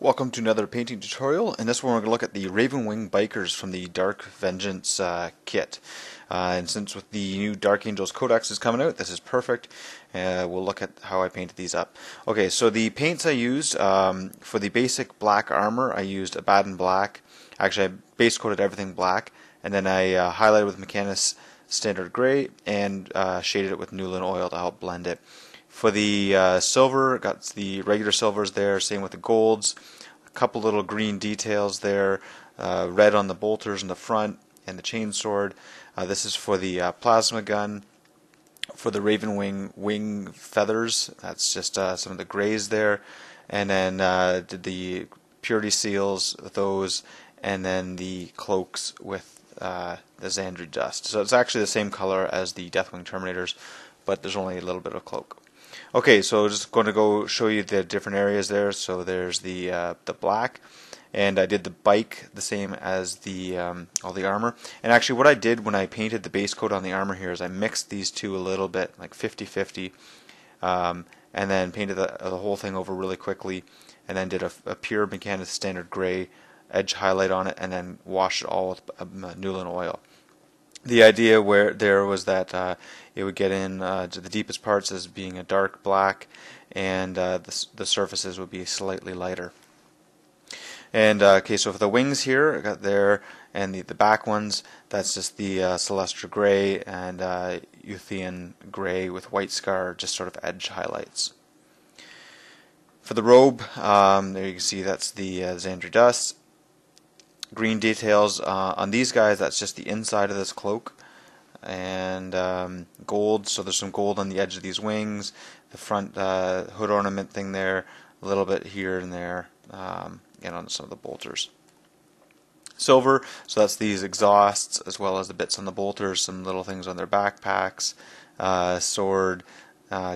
Welcome to another painting tutorial. In this one we're going to look at the Ravenwing bikers from the Dark Vengeance kit. And since with the new Dark Angels Codex is coming out, this is perfect. We'll look at how I painted these up. Okay, so the paints I used for the basic black armor, I used Abaddon Black. Actually, I base coated everything black, and then I highlighted with Mechanis Standard Gray and shaded it with Newland Oil to help blend it. For the silver, got the regular silvers there, same with the golds, a couple little green details there, red on the bolters in the front and the chainsword. This is for the plasma gun. For the Ravenwing wing feathers, that's just some of the grays there, and then did the purity seals with those, and then the cloaks with the Xandri dust. So it's actually the same color as the Deathwing Terminators, but there's only a little bit of cloak. Okay, so just going to go show you the different areas there. So there's the black, and I did the bike the same as the all the armor. And actually, what I did when I painted the base coat on the armor here is I mixed these two a little bit, like 50-50, and then painted the whole thing over really quickly, and then did a pure Mechanis Standard Gray edge highlight on it, and then washed it all with Newland Oil. The idea there was that it would get in to the deepest parts as being a dark black, and the surfaces would be slightly lighter. And okay, so for the wings here, I got there, and the back ones, that's just the Celestra Gray and Euthian Gray with white scar, just sort of edge highlights. For the robe, there you can see that's the Xandri dust. Green details on these guys, that's just the inside of this cloak, and gold, so there's some gold on the edge of these wings, the front hood ornament thing there, a little bit here and there, and on some of the bolters. Silver, so that's these exhausts as well as the bits on the bolters, some little things on their backpacks, sword,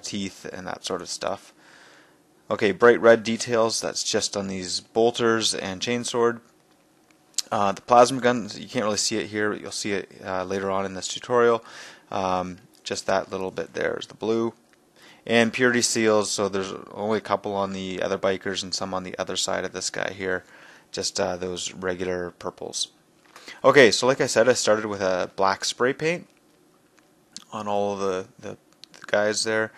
teeth, and that sort of stuff. Okay, bright red details, that's just on these bolters and chainsword. The plasma gun, you can't really see it here, but you'll see it later on in this tutorial. Just that little bit there is the blue. And purity seals, so there's only a couple on the other bikers and some on the other side of this guy here. Just those regular purples. Okay, so like I said, I started with a black spray paint on all of the guys there.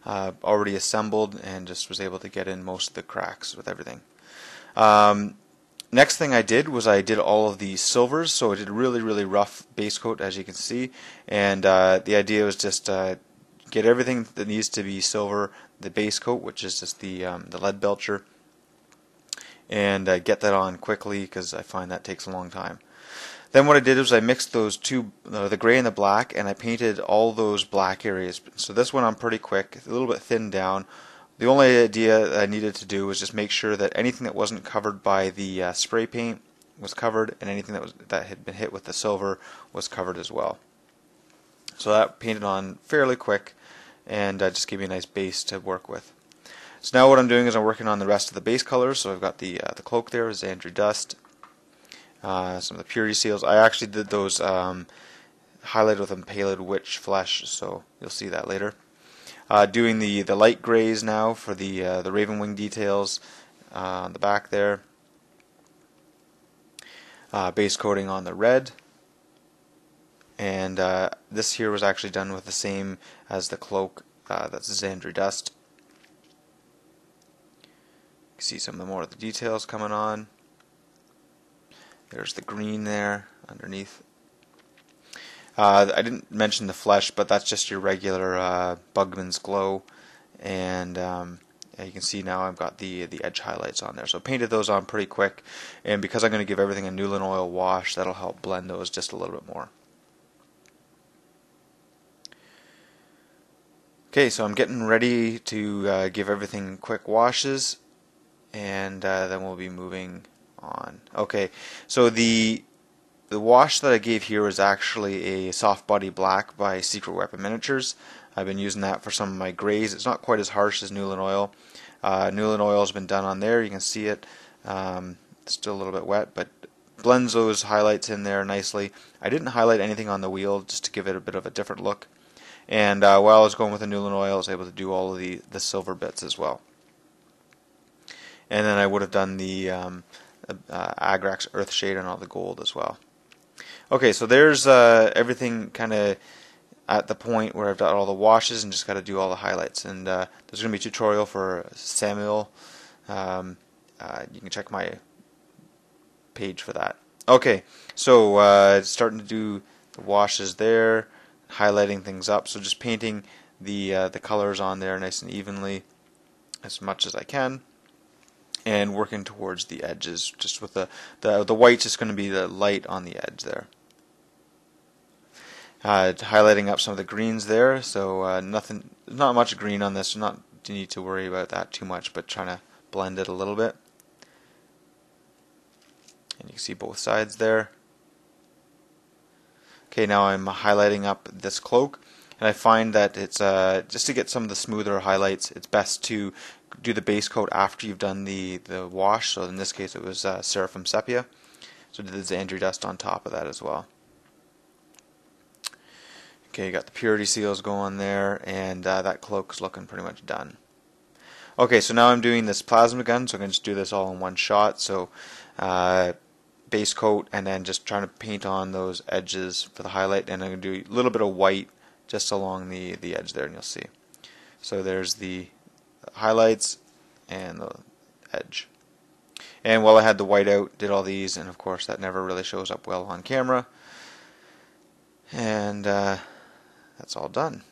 Already assembled, and just was able to get in most of the cracks with everything. Next thing I did was I did all of the silvers, so I did a really rough base coat, as you can see, and the idea was just get everything that needs to be silver, the base coat, which is just the lead belcher, and get that on quickly because I find that takes a long time. Then what I did was I mixed those two, the gray and the black, and I painted all those black areas. So this went on pretty quick, a little bit thinned down. The only idea I needed to do was just make sure that anything that wasn't covered by the spray paint was covered, and anything that had been hit with the silver was covered as well. So that painted on fairly quick, and just gave me a nice base to work with. So now what I'm doing is I'm working on the rest of the base colors. So I've got the cloak there, Xandri dust, some of the purity seals. I actually did those highlighted with Impaled Witch flesh, so you'll see that later. Doing the light grays now for the Ravenwing details on the back there. Base coating on the red. And this here was actually done with the same as the cloak, that's Xandri dust. You can see some of the more of the details coming on. There's the green there underneath. I didn't mention the flesh, but that's just your regular Bugman's Glow, and you can see now I've got the edge highlights on there. So I painted those on pretty quick, and because I'm going to give everything a Newland Oil wash, that'll help blend those just a little bit more. Okay, so I'm getting ready to give everything quick washes, and then we'll be moving on. Okay, so the wash that I gave here is actually a soft body black by Secret Weapon Miniatures. I've been using that for some of my grays. It's not quite as harsh as Newland Oil. Newland Oil has been done on there. You can see it. It's still a little bit wet, but blends those highlights in there nicely. I didn't highlight anything on the wheel just to give it a bit of a different look. And while I was going with the Newland Oil, I was able to do all of the silver bits as well. and then I would have done the Agrax Earthshade on all the gold as well. Okay, so there's everything kind of at the point where I've done all the washes and just got to do all the highlights. And there's going to be a tutorial for Samuel. You can check my page for that. Okay, so starting to do the washes there, highlighting things up. So just painting the colors on there nice and evenly as much as I can, and working towards the edges. Just with the white, just going to be the light on the edge there. Highlighting up some of the greens there. So not much green on this. So not need to worry about that too much, but trying to blend it a little bit. And you can see both sides there. Okay, now I'm highlighting up this cloak, and I find that it's just to get some of the smoother highlights, it's best to do the base coat after you've done the wash. So in this case it was Seraphim Sepia. So did the Xandri dust on top of that as well. Okay, you got the purity seals going there, and that cloak's looking pretty much done. Okay, so now I'm doing this plasma gun, so I'm going to just do this all in one shot. So base coat, and then just trying to paint on those edges for the highlight, and I'm going to do a little bit of white just along the edge there, and you'll see. So there's the highlights and the edge. And while I had the white out, did all these, and of course that never really shows up well on camera. And that's all done.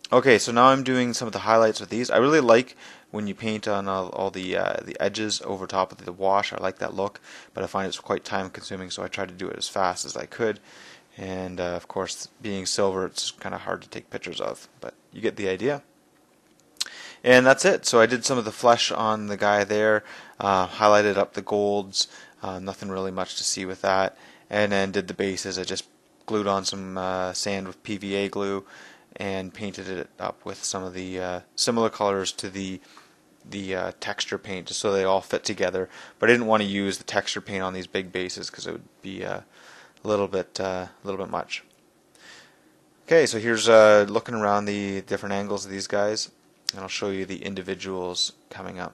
Okay, so now I'm doing some of the highlights with these. I really like when you paint on all the edges over top of the wash. I like that look, but I find it's quite time consuming, so I try to do it as fast as I could. And of course, being silver, it's kind of hard to take pictures of, but you get the idea. And that's it. So I did some of the flesh on the guy there, highlighted up the golds, nothing really much to see with that, and then did the bases. I just glued on some sand with PVA glue and painted it up with some of the similar colors to the texture paint, just so they all fit together. But I didn't want to use the texture paint on these big bases because it would be a little bit much. Okay, so here's looking around the different angles of these guys, and I'll show you the individuals coming up,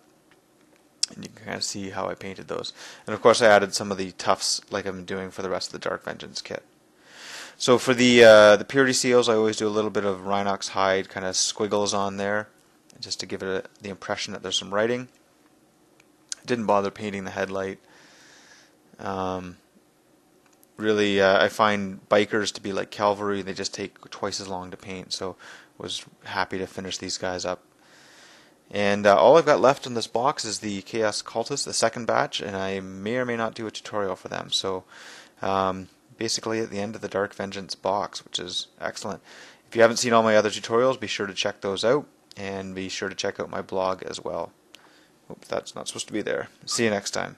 and you can kind of see how I painted those. And of course I added some of the tufts like I'm doing for the rest of the Dark Vengeance kit. So for the purity seals, I always do a little bit of Rhinox hide kind of squiggles on there, just to give it the impression that there's some writing. I didn't bother painting the headlight. Really, I find bikers to be like cavalry. They just take twice as long to paint, so was happy to finish these guys up. And all I've got left in this box is the Chaos Cultists, the second batch, and I may or may not do a tutorial for them. So basically at the end of the Dark Vengeance box, which is excellent. If you haven't seen all my other tutorials, be sure to check those out, and be sure to check out my blog as well. Hope that's not supposed to be there. See you next time.